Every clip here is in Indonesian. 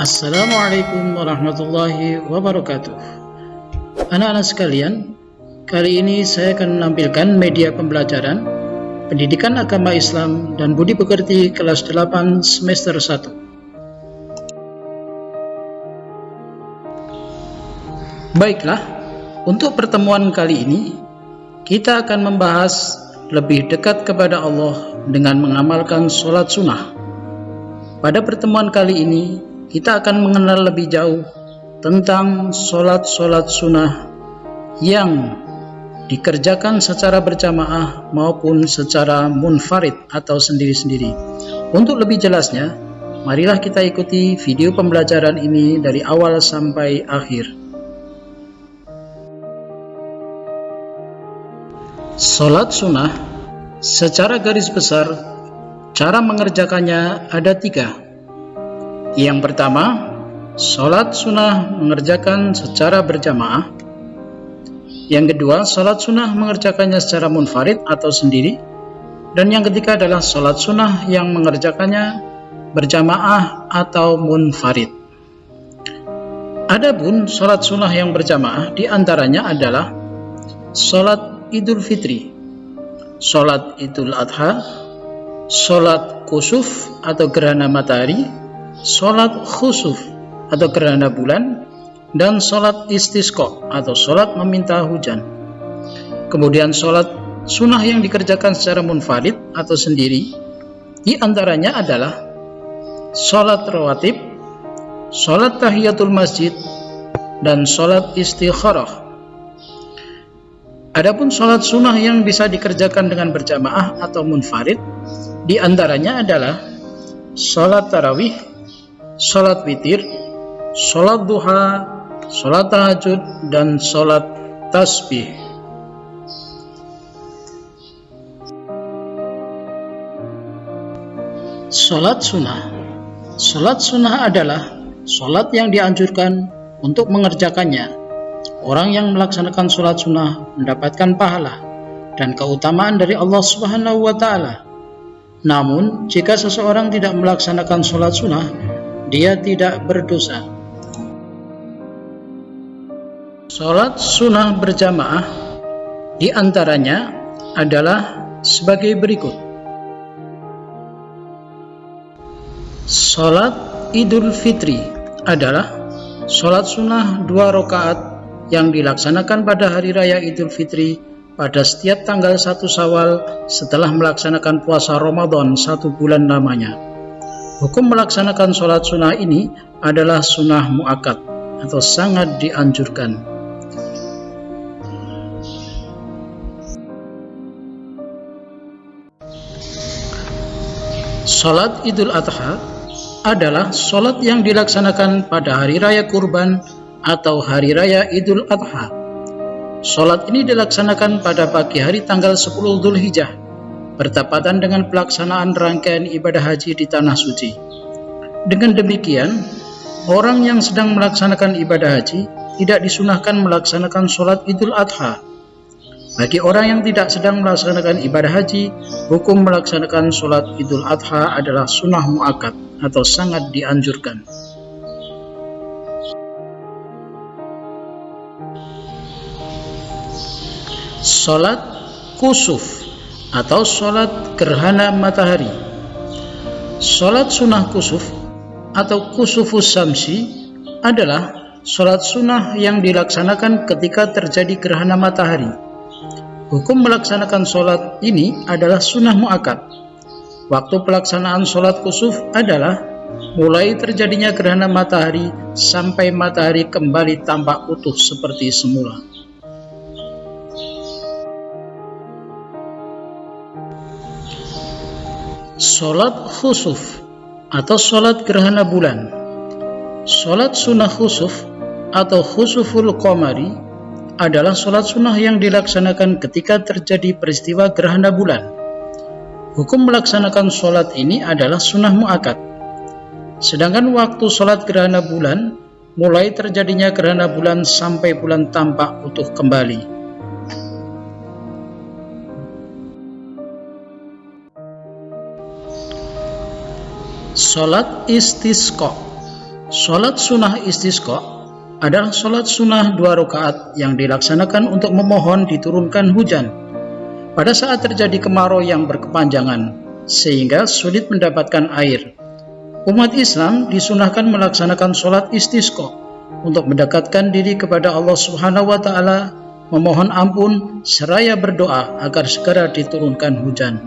Assalamualaikum warahmatullahi wabarakatuh. Anak-anak sekalian, kali ini saya akan menampilkan media pembelajaran Pendidikan Agama Islam dan Budi Pekerti kelas 8 semester 1. Baiklah, untuk pertemuan kali ini kita akan membahas lebih dekat kepada Allah dengan mengamalkan sholat sunnah. Pada pertemuan kali ini kita akan mengenal lebih jauh tentang sholat-sholat sunnah yang dikerjakan secara berjamaah maupun secara munfarid atau sendiri-sendiri. Untuk lebih jelasnya, marilah kita ikuti video pembelajaran ini dari awal sampai akhir. Sholat sunnah secara garis besar, cara mengerjakannya ada 3. Yang pertama, sholat sunnah mengerjakan secara berjamaah. Yang kedua, sholat sunnah mengerjakannya secara munfarid atau sendiri. Dan yang ketiga adalah sholat sunnah yang mengerjakannya berjamaah atau munfarid. Adapun sholat sunnah yang berjamaah diantaranya adalah sholat Idul Fitri, sholat Idul Adha, sholat kusuf atau gerhana matahari, sholat khusuf atau gerhana bulan, dan sholat istisqa atau sholat meminta hujan. Kemudian sholat sunnah yang dikerjakan secara munfarid atau sendiri diantaranya adalah sholat rawatib, sholat tahiyatul masjid, dan sholat istikharah. Adapun sholat sunnah yang bisa dikerjakan dengan berjamaah atau munfarid diantaranya adalah sholat tarawih, sholat witir, sholat duha, sholat tahajud, dan sholat tasbih. Sholat sunnah. Sholat sunnah adalah sholat yang dianjurkan untuk mengerjakannya. Orang yang melaksanakan sholat sunnah mendapatkan pahala dan keutamaan dari Allah Subhanahu wa Ta'ala. Namun, jika seseorang tidak melaksanakan sholat sunnah, dia tidak berdosa. Sholat sunnah berjamaah diantaranya adalah sebagai berikut. Sholat Idul Fitri adalah sholat sunnah 2 rakaat yang dilaksanakan pada hari raya Idul Fitri pada setiap tanggal 1 Syawal setelah melaksanakan puasa Ramadan 1 bulan lamanya. Hukum melaksanakan sholat sunnah ini adalah sunnah muakkad atau sangat dianjurkan. Sholat Idul Adha adalah sholat yang dilaksanakan pada hari raya kurban atau hari raya Idul Adha. Sholat ini dilaksanakan pada pagi hari tanggal 10 Dzulhijjah, bertepatan dengan pelaksanaan rangkaian ibadah haji di Tanah Suci. Dengan demikian, orang yang sedang melaksanakan ibadah haji tidak disunahkan melaksanakan sholat Idul Adha. Bagi orang yang tidak sedang melaksanakan ibadah haji, hukum melaksanakan sholat Idul Adha adalah sunnah muakkad atau sangat dianjurkan. Sholat kusuf atau sholat gerhana matahari. Sholat sunnah kusuf atau kusufus samsi adalah sholat sunnah yang dilaksanakan ketika terjadi gerhana matahari. Hukum melaksanakan sholat ini adalah sunnah muakkad. Waktu pelaksanaan sholat kusuf adalah mulai terjadinya gerhana matahari sampai matahari kembali tampak utuh seperti semula. Sholat khusuf atau sholat gerhana bulan. Sholat sunnah khusuf atau khusuful qamari adalah sholat sunnah yang dilaksanakan ketika terjadi peristiwa gerhana bulan. Hukum melaksanakan sholat ini adalah sunnah muakkad. Sedangkan waktu sholat gerhana bulan mulai terjadinya gerhana bulan sampai bulan tampak utuh kembali. Sholat istisqa Sholat sunnah istisqa adalah sholat sunnah 2 rakaat yang dilaksanakan untuk memohon diturunkan hujan pada saat terjadi kemarau yang berkepanjangan sehingga sulit mendapatkan air. Umat Islam disunahkan melaksanakan sholat istisqa untuk mendekatkan diri kepada Allah Subhanahu wa Ta'ala, memohon ampun seraya berdoa agar segera diturunkan hujan.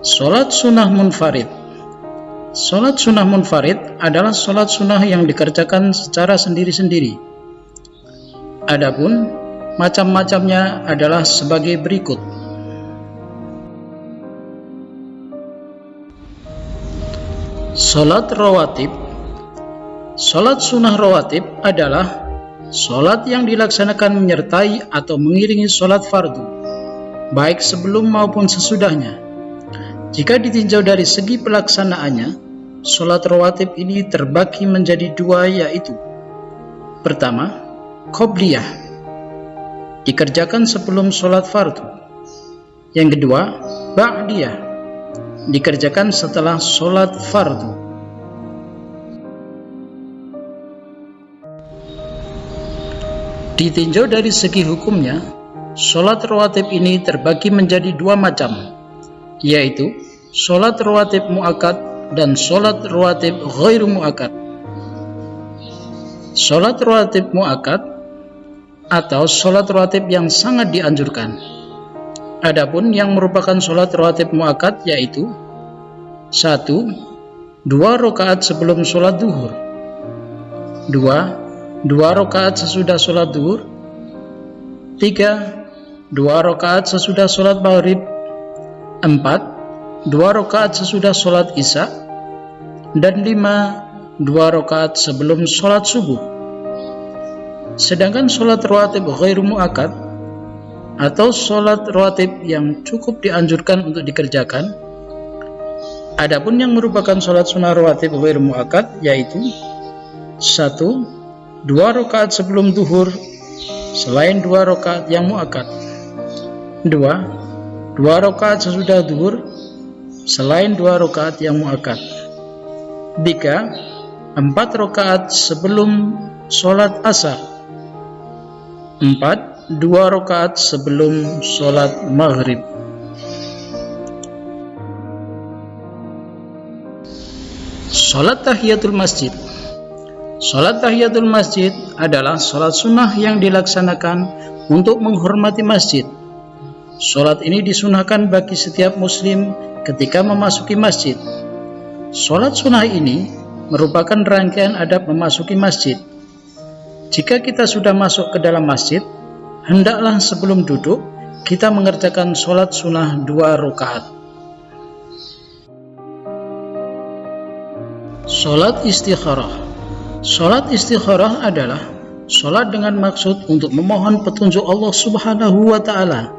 Sholat sunnah munfarid. Sholat sunnah munfarid adalah sholat sunnah yang dikerjakan secara sendiri-sendiri. Adapun macam-macamnya adalah sebagai berikut. Sholat rawatib. Sholat sunnah rawatib adalah sholat yang dilaksanakan menyertai atau mengiringi sholat fardu, baik sebelum maupun sesudahnya. Jika ditinjau dari segi pelaksanaannya, sholat rawatib ini terbagi menjadi 2, yaitu pertama, qobliyah, dikerjakan sebelum sholat fardu. Yang kedua, ba'diyah, dikerjakan setelah sholat fardu. Ditinjau dari segi hukumnya, sholat rawatib ini terbagi menjadi 2 macam, yaitu sholat rawatib mu'akkad dan sholat rawatib ghairu mu'akkad. Sholat rawatib mu'akkad atau sholat rawatib yang sangat dianjurkan. Adapun yang merupakan sholat rawatib mu'akkad yaitu 1. 2 rakaat sebelum sholat duhur, 2 rakaat sesudah sholat duhur, 3 2 rakaat sesudah sholat maghrib, 4 2 rakaat sesudah sholat isya, dan 5 2 rakaat sebelum sholat subuh. Sedangkan sholat rawatib ghairu mu'akkad atau sholat rawatib yang cukup dianjurkan untuk dikerjakan, adapun yang merupakan sholat sunnah rawatib ghairu mu'akkad yaitu 1 2 rakaat sebelum duhur selain 2 rakaat yang mu'akkad, 2 rakaat sesudah duhur selain 2 rakaat yang mu'akkad, 3 4 rakaat sebelum sholat asar, 4 2 rakaat sebelum sholat maghrib. Sholat tahiyatul masjid. Sholat tahiyatul masjid adalah sholat sunnah yang dilaksanakan untuk menghormati masjid. Sholat ini disunahkan bagi setiap muslim ketika memasuki masjid. Sholat sunnah ini merupakan rangkaian adab memasuki masjid. Jika kita sudah masuk ke dalam masjid, hendaklah sebelum duduk kita mengerjakan sholat sunnah 2 rakaat. Sholat istikharah. Sholat istikharah adalah sholat dengan maksud untuk memohon petunjuk Allah Subhanahu wa Ta'ala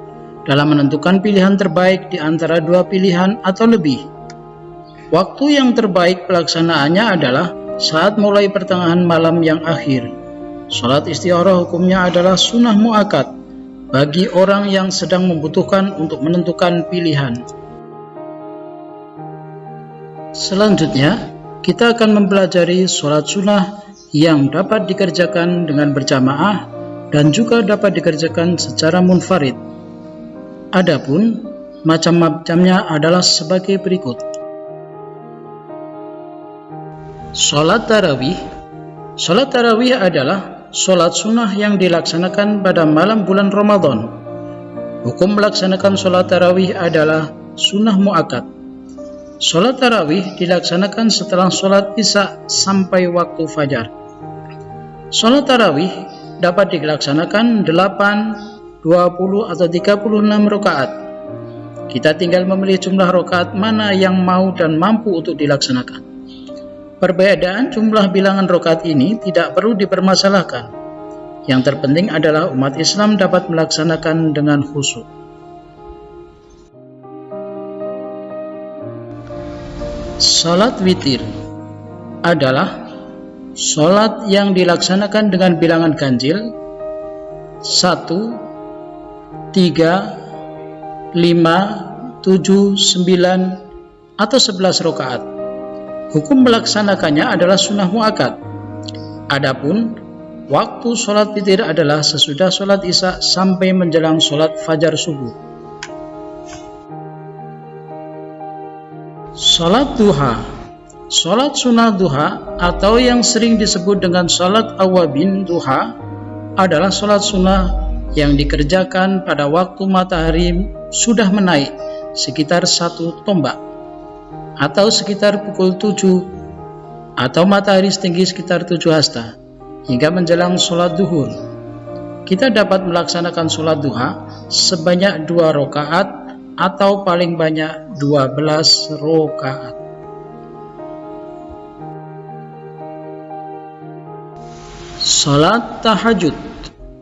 dalam menentukan pilihan terbaik di antara 2 pilihan atau lebih. Waktu yang terbaik pelaksanaannya adalah saat mulai pertengahan malam yang akhir. Sholat istikharah hukumnya adalah sunnah mu'akkad bagi orang yang sedang membutuhkan untuk menentukan pilihan. Selanjutnya, kita akan mempelajari sholat sunnah yang dapat dikerjakan dengan berjamaah dan juga dapat dikerjakan secara munfarid. Adapun macam-macamnya adalah sebagai berikut. Sholat tarawih. Sholat tarawih adalah sholat sunnah yang dilaksanakan pada malam bulan Ramadan. Hukum melaksanakan sholat tarawih adalah sunnah mu'akkad. Sholat tarawih dilaksanakan setelah sholat isya sampai waktu fajar. Sholat tarawih dapat dilaksanakan 8, 20 atau 36 rakaat. Kita tinggal memilih jumlah rakaat mana yang mau dan mampu untuk dilaksanakan. Perbedaan jumlah bilangan rakaat ini tidak perlu dipermasalahkan. Yang terpenting adalah umat Islam dapat melaksanakan dengan khusyuk. Salat witir adalah salat yang dilaksanakan dengan bilangan ganjil 1, 3, 5, 7, 9, atau 11 rakaat. Hukum melaksanakannya adalah sunnah muakkad. Adapun waktu sholat witir adalah sesudah sholat isya sampai menjelang sholat fajar subuh. Sholat duha. Sholat sunnah duha atau yang sering disebut dengan sholat awabin duha adalah sholat sunnah yang dikerjakan pada waktu matahari sudah menaik sekitar 1 tombak atau sekitar pukul 7 atau matahari setinggi sekitar 7 hasta hingga menjelang sholat duhur. Kita dapat melaksanakan sholat duha sebanyak 2 rakaat atau paling banyak 12 rakaat. Sholat tahajud.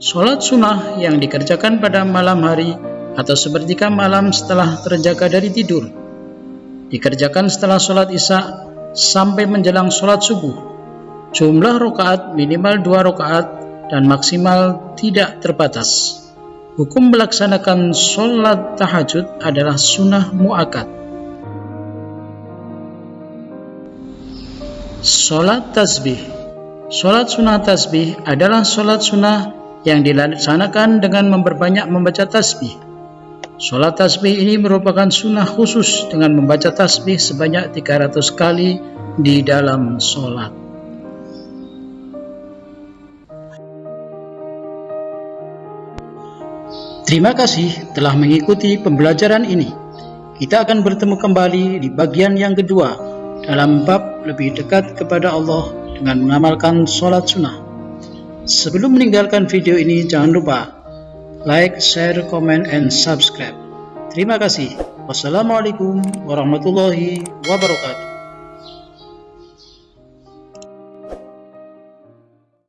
Sholat sunnah yang dikerjakan pada malam hari atau sepertiga malam setelah terjaga dari tidur. Dikerjakan setelah sholat isya sampai menjelang sholat subuh. Jumlah rakaat minimal 2 rakaat dan maksimal tidak terbatas. Hukum melaksanakan sholat tahajud adalah sunnah muakkad. Sholat tasbih. Sholat sunnah tasbih adalah sholat sunnah yang dilaksanakan dengan memperbanyak membaca tasbih. Sholat tasbih ini merupakan sunnah khusus dengan membaca tasbih sebanyak 300 kali di dalam sholat. Terima kasih telah mengikuti pembelajaran ini. Kita akan bertemu kembali di bagian yang kedua dalam bab lebih dekat kepada Allah dengan mengamalkan sholat sunnah. Sebelum meninggalkan video ini, jangan lupa like, share, comment, and subscribe. Terima kasih. Wassalamualaikum warahmatullahi wabarakatuh.